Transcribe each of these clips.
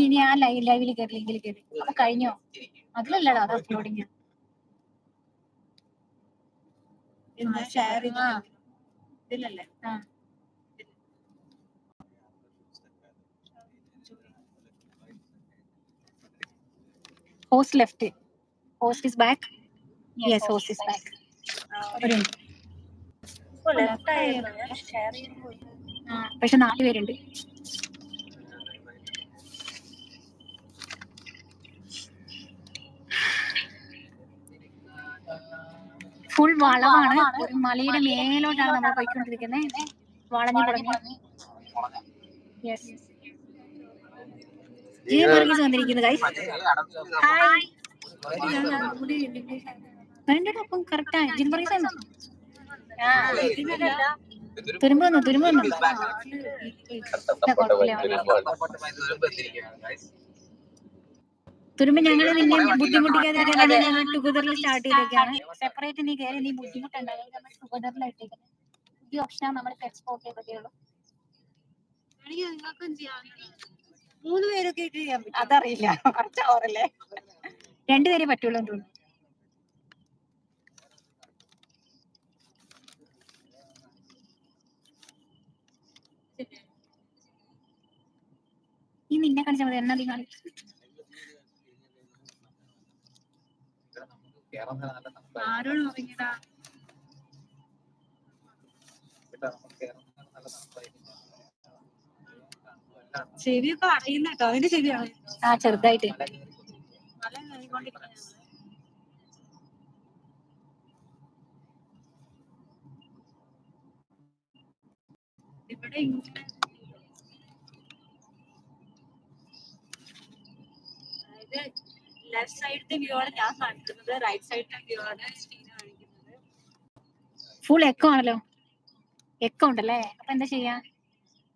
ഇനി ആ ലൈവിൽ കയറി ലിങ്കിൽ കയറി. അപ്പൊ കഴിഞ്ഞോ? അതിലല്ലടാ അത് uploading. Host left. Host is back. Yes, host is back. പക്ഷെ 4 പേരുണ്ട്. ഫുൾ വളവാണ്. ഒരു മലയുടെ മേലോട്ടാണ് നമ്മൾ പോയിക്കൊണ്ടിരിക്കുന്നത്. വളഞ്ഞു വളഞ്ഞു. യെസ്, ജിൻ വർഗീസ് വന്നിരിക്കുന്നു ഗൈസ്. ഹായ്. വേണ്ടടാ, അപ്പം കറക്റ്റാ. ജിൻ വർഗീസ് ആണ്. തുരുമ്പ് വന്നു. തുരുമ്പ് ഞങ്ങൾ നിന്നെ ബുദ്ധിമുട്ടിക്കാതിരിക്കാൻ ടുഗദറിൽ സ്റ്റാർട്ട് ചെയ്തൊക്കെയാണ്. സെപ്പറേറ്റ് നീ കയറി നീ ബുദ്ധിമുട്ടുണ്ടാകും. നമ്മൾ ടുഗദറിലായിട്ടേക്കുന്നത്. ഈ ഓപ്ഷൻ നമ്മൾ എക്സ്പോർട്ട് ചെയ്തതേയുള്ളൂ. 3 പേരൊക്കെ ചെയ്യാൻ പറ്റും. അതറിയില്ല, കുറച്ച് ഓവറല്ലേ. 2 പേരെ പറ്റുള്ളൂ എന്ന് തോന്നുന്നു. ഈ നിന്നെ കാണിച്ചാൽ മതി. എന്നാ നീ കാണിച്ചു. ചെവിയൊക്കെ അറിയുന്ന കേട്ടോ. അതിന്റെ ചെവിയാണ്. ആ, ചെറുതായിട്ട്. ഇവിടെ ലെഫ്റ്റ് സൈഡിന്റെ വ്യൂ ആണ് ഞാൻ കാണിക്കുന്നത്. റൈറ്റ് സൈഡിന്റെ വ്യൂ ആണ് സ്റ്റീന കാണിക്കുന്നത്. ഫുൾ എക്കോ ആണല്ലോ. എക്കോ ഉണ്ടല്ലേ. അപ്പൊ എന്താ ചെയ്യാ?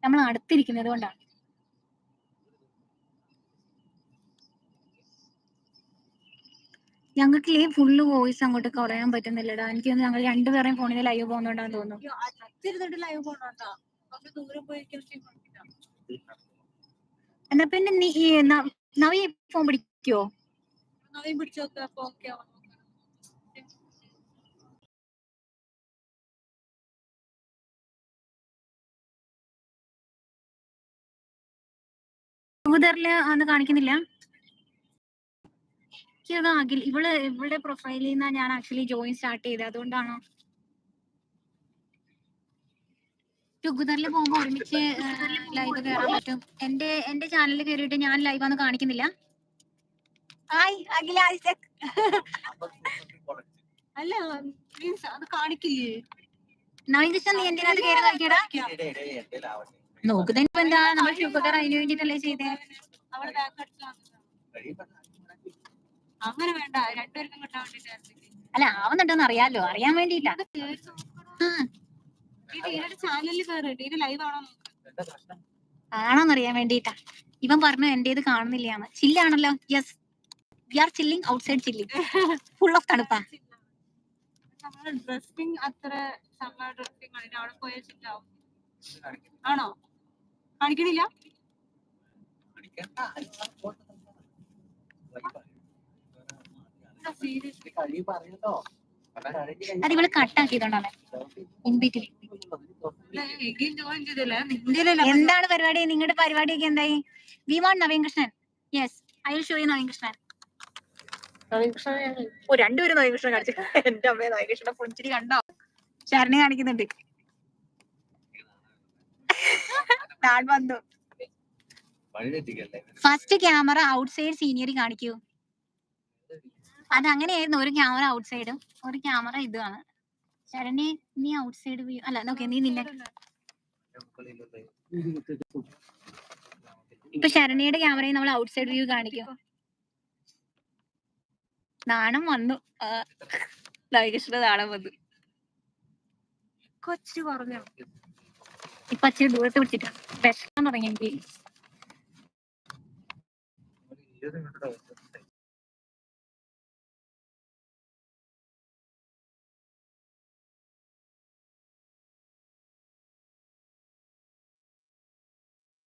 നമ്മൾ അടുത്തിരിക്കുന്നത് കൊണ്ടാണ്. ഞങ്ങൾക്ക് ഈ ഫുള്ള് വോയിസ് അങ്ങോട്ട് കുറയാൻ പറ്റുന്നില്ലടാ. എനിക്ക് ഞങ്ങൾ 2 പേരെയും ഫോണിൽ ലൈവ് പോകുന്നുണ്ടാന്ന് തോന്നുന്നു. എന്നാ പിന്നെ നീ നവി ഫോൺ പിടിക്കോ? ടുഗദറില് അന്ന് കാണിക്കുന്നില്ല. അഖിൽ ഇവളുടെ പ്രൊഫൈലിൽ നിന്നാ ഞാൻ ആക്ച്വലി ജോയിൻ സ്റ്റാർട്ട് ചെയ്തത്. അതുകൊണ്ടാണോ? ടുഗദറിൽ പോകുമ്പോ ഒരുമിച്ച് ലൈവ് കയറാൻ പറ്റും. എന്റെ ചാനലിൽ കയറിയിട്ട് ഞാൻ ലൈവ് ആണെന്ന് കാണിക്കുന്നില്ല. ഹായ് അഖില ഐസക്. അല്ല മീൻസ് അത് കാണിക്കില്ലേ? നവീകൃഷ്ണൻ നീ എന്തിനാ അത് കയറി നോക്കിയടാ? നോക്കുന്നതിന് എന്താ, നമ്മൾ ടുഗദർ അതിന് വേണ്ടിട്ടല്ലേ ചെയ്തേ. അങ്ങനെ വേണ്ട, 2 പേർക്കും കിട്ടാൻ വേണ്ടിട്ട്. അല്ല, ആവുന്നുണ്ടോന്ന് അറിയാലോ, അറിയാൻ വേണ്ടിട്ടാ. ആണോന്നറിയാൻ വേണ്ടിട്ടാ. ഇവൻ പറഞ്ഞു എന്റേത് കാണുന്നില്ലാന്ന്. ചില്ലാണല്ലോ. Yes, we are chilling outside. Chilling full of തണുപ്പാ. ഡ്രസ്സിംഗ് അത്ര സമ്മർ ഡ്രസ്സിംഗ് ആണ്. അവിടെ പോയാൽ ചില്ലാവും. ആണോ? കാണിക്കണില്ല. അത് ഇവള് കട്ടാക്കിയതുകൊണ്ടാണ്. എന്താണ് പരിപാടി? നിങ്ങളുടെ പരിപാടിയൊക്കെ എന്തായി? We want Naveen Krishnan. Yes, I will show you Naveen Krishnan. രണ്ടുപേരും നവീൻ കൃഷ്ണൻ കാണിച്ചു. എന്റെ അമ്മയെ, നവീൻ കൃഷ്ണൻ പുഞ്ചിരി കണ്ടോ? ശരണി കാണിക്കുന്നുണ്ട്. ഞാൻ വന്നു. ഫസ്റ്റ് ക്യാമറ ഔട്ട്സൈഡ് സീനിയറി കാണിക്കൂ. അതങ്ങനെയായിരുന്നു. ഒരു ക്യാമറ ഔട്ട്സൈഡും ഒരു ക്യാമറ ഇതുമാണ്. ശരണി നീ ഔട്ട്സൈഡ് വ്യൂ അല്ല. നോക്കെ നീ നിന്നെ ഇപ്പൊ ശരണിയുടെ ക്യാമറയിൽ നമ്മൾ ഔട്ട്സൈഡ് വ്യൂ കാണിക്കും. നാണം വന്നു. നവീകൃഷ്ണ നാണം വന്നു. കൊച്ചു പറഞ്ഞു. ഇപ്പൊ അച്ഛൻ ദൂരത്ത് പിടിച്ചിട്ടാ. വിഷമം തുടങ്ങി എനിക്ക്.